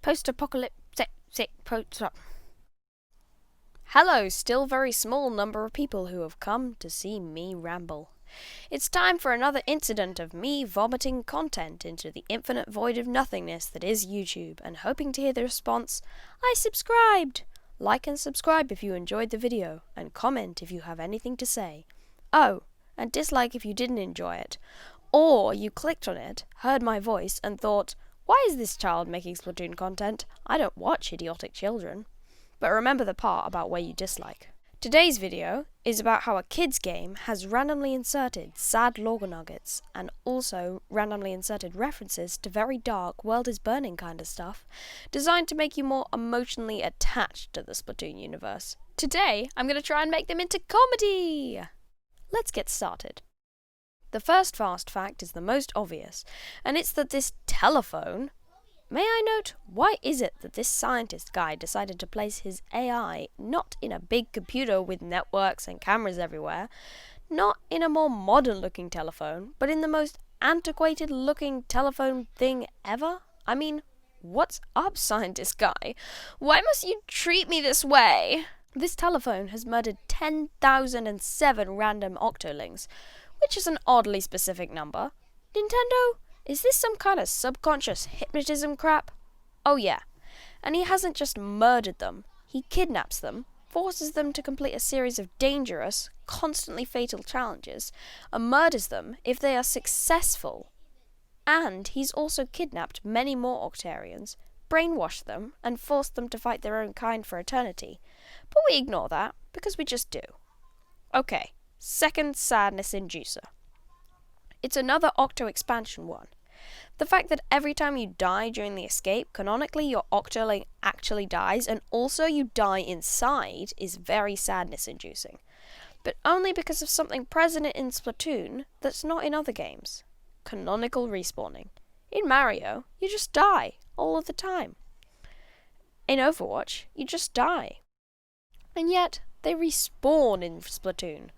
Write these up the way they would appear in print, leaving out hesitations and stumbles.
Post-apocalyptic Hello, still very small number of people who have come to see me ramble. It's time for another incident of me vomiting content into the infinite void of nothingness that is YouTube, and hoping to hear the response, I subscribed! Like and subscribe if you enjoyed the video, and comment if you have anything to say. Oh, and dislike if you didn't enjoy it. Or you clicked on it, heard my voice, and thought, why is this child making Splatoon content? I don't watch idiotic children. But remember the part about where you dislike. Today's video is about how a kids game has randomly inserted sad lore nuggets and also randomly inserted references to very dark, world is burning kind of stuff, designed to make you more emotionally attached to the Splatoon universe. Today, I'm going to try and make them into comedy! Let's get started. The first fast fact is the most obvious, and it's that this telephone... May I note, why is it that this scientist guy decided to place his AI not in a big computer with networks and cameras everywhere, not in a more modern-looking telephone, but in the most antiquated-looking telephone thing ever? I mean, what's up, scientist guy? Why must you treat me this way? This telephone has murdered 10,007 random octolings, which is an oddly specific number. Nintendo? Is this some kind of subconscious hypnotism crap? Oh yeah, and he hasn't just murdered them, he kidnaps them, forces them to complete a series of dangerous, constantly fatal challenges, and murders them if they are successful. And he's also kidnapped many more Octarians, brainwashed them, and forced them to fight their own kind for eternity. But we ignore that, because we just do. Okay, second sadness inducer. It's another Octo expansion one. The fact that every time you die during the escape, canonically your Octoling actually dies, and also you die inside, is very sadness-inducing. But only because of something present in Splatoon that's not in other games. Canonical respawning. In Mario, you just die, all of the time. In Overwatch, you just die. And yet, they respawn in Splatoon.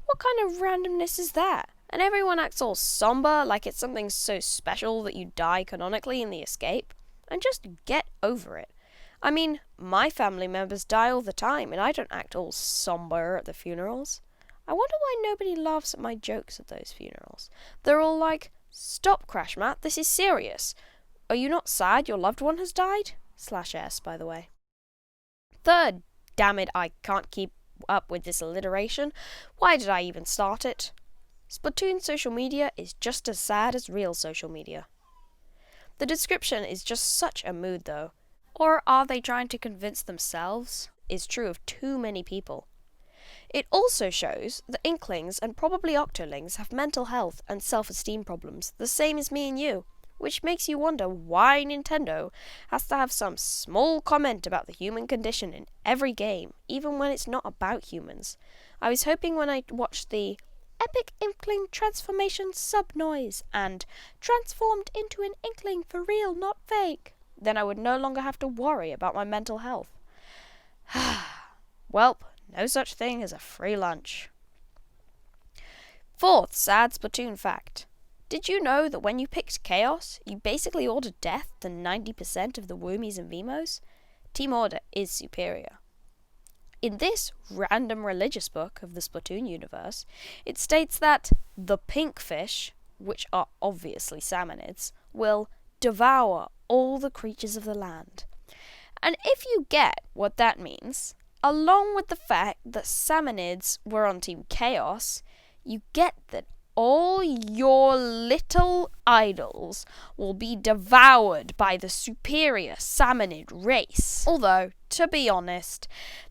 What kind of randomness is that? And everyone acts all somber, like it's something so special that you die canonically in the escape. And just get over it. I mean, my family members die all the time, and I don't act all somber at the funerals. I wonder why nobody laughs at my jokes at those funerals. They're all like, stop, Crash Matt, this is serious. Are you not sad your loved one has died? /S, by the way. Third, damn it, I can't keep up with this alliteration. Why did I even start it? Splatoon social media is just as sad as real social media. The description is just such a mood though. Or are they trying to convince themselves? Is true of too many people. It also shows that Inklings and probably Octolings have mental health and self-esteem problems, the same as me and you, which makes you wonder why Nintendo has to have some small comment about the human condition in every game, even when it's not about humans. I was hoping when I watched the Epic Inkling Transformation Sub-Noise and transformed into an Inkling for real, not fake, then I would no longer have to worry about my mental health. Welp, no such thing as a free lunch. Fourth sad Splatoon fact. Did you know that when you picked Chaos, you basically ordered death to 90% of the Woomies and Vimos? Team Order is superior. In this random religious book of the Splatoon universe, it states that the pink fish, which are obviously salmonids, will devour all the creatures of the land. And if you get what that means, along with the fact that salmonids were on Team Chaos, you get that all your little idols will be devoured by the superior salmonid race. Although, to be honest,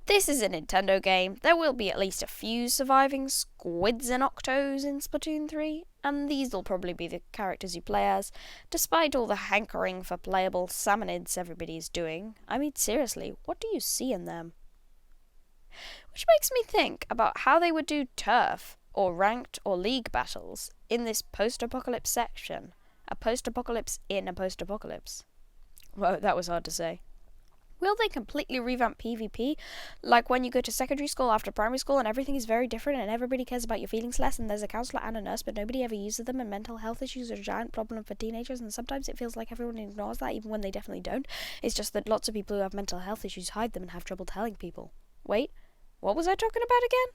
this is a Nintendo game. There will be at least a few surviving squids and octos in Splatoon 3, and these will probably be the characters you play as, despite all the hankering for playable salmonids everybody's doing. I mean, seriously, what do you see in them? Which makes me think about how they would do turf, or ranked or league battles in this post-apocalypse section. A post-apocalypse in a post-apocalypse. Whoa, that was hard to say. Will they completely revamp PvP? Like when you go to secondary school after primary school and everything is very different and everybody cares about your feelings less and there's a counsellor and a nurse but nobody ever uses them and mental health issues are a giant problem for teenagers and sometimes it feels like everyone ignores that even when they definitely don't. It's just that lots of people who have mental health issues hide them and have trouble telling people. Wait, what was I talking about again?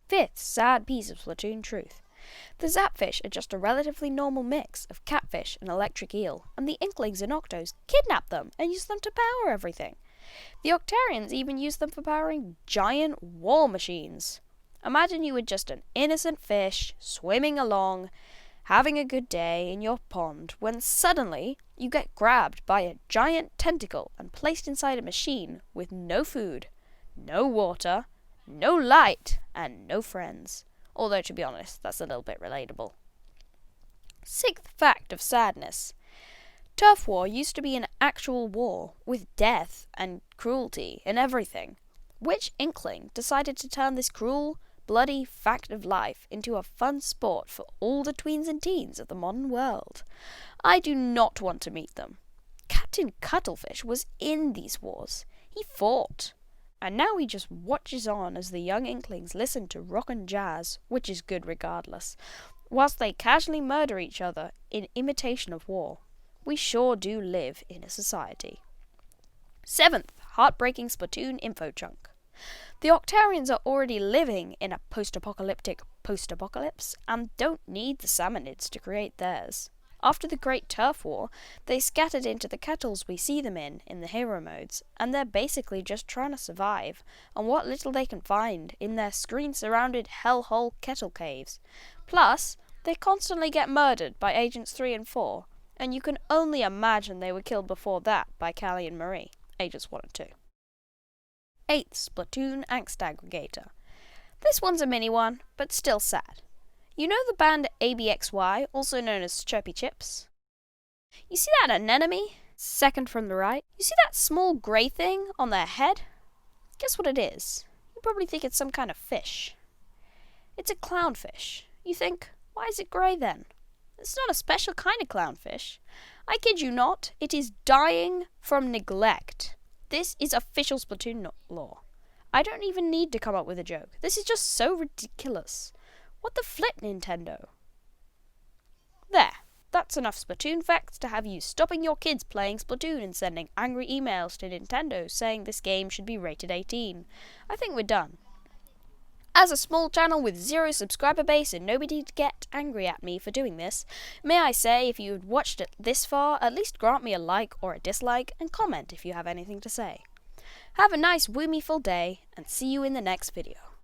Fifth sad piece of Splatoon truth. The Zapfish are just a relatively normal mix of catfish and electric eel, and the Inklings and Octos kidnap them and use them to power everything. The Octarians even use them for powering giant war machines. Imagine you were just an innocent fish swimming along, having a good day in your pond, when suddenly you get grabbed by a giant tentacle and placed inside a machine with no food, no water, no light, and no friends. Although, to be honest, that's a little bit relatable. Sixth fact of sadness. Turf war used to be an actual war, with death and cruelty and everything. Which Inkling decided to turn this cruel, bloody fact of life into a fun sport for all the tweens and teens of the modern world? I do not want to meet them. Captain Cuttlefish was in these wars. He fought. And now he just watches on as the young Inklings listen to rock and jazz, which is good regardless, whilst they casually murder each other in imitation of war. We sure do live in a society. Seventh, heartbreaking Splatoon info chunk. The Octarians are already living in a post-apocalyptic post-apocalypse and don't need the Salmonids to create theirs. After the Great Turf War, they scattered into the kettles we see them in the hero modes, and they're basically just trying to survive on what little they can find in their screen-surrounded hellhole kettle caves. Plus, they constantly get murdered by Agents 3 and 4, and you can only imagine they were killed before that by Callie and Marie, Agents 1 and 2. 8th Splatoon Angst Aggregator. This one's a mini one, but still sad. You know the band ABXY, also known as Chirpy Chips? You see that anemone? Second from the right. You see that small grey thing on their head? Guess what it is? You probably think it's some kind of fish. It's a clownfish. You think, why is it grey then? It's not a special kind of clownfish. I kid you not, it is dying from neglect. This is official Splatoon lore. I don't even need to come up with a joke. This is just so ridiculous. What the flip, Nintendo? There. That's enough Splatoon facts to have you stopping your kids playing Splatoon and sending angry emails to Nintendo saying this game should be rated 18. I think we're done. As a small channel with 0 subscriber base and nobody to get angry at me for doing this, may I say if you've watched it this far, at least grant me a like or a dislike and comment if you have anything to say. Have a nice woomy full day and see you in the next video.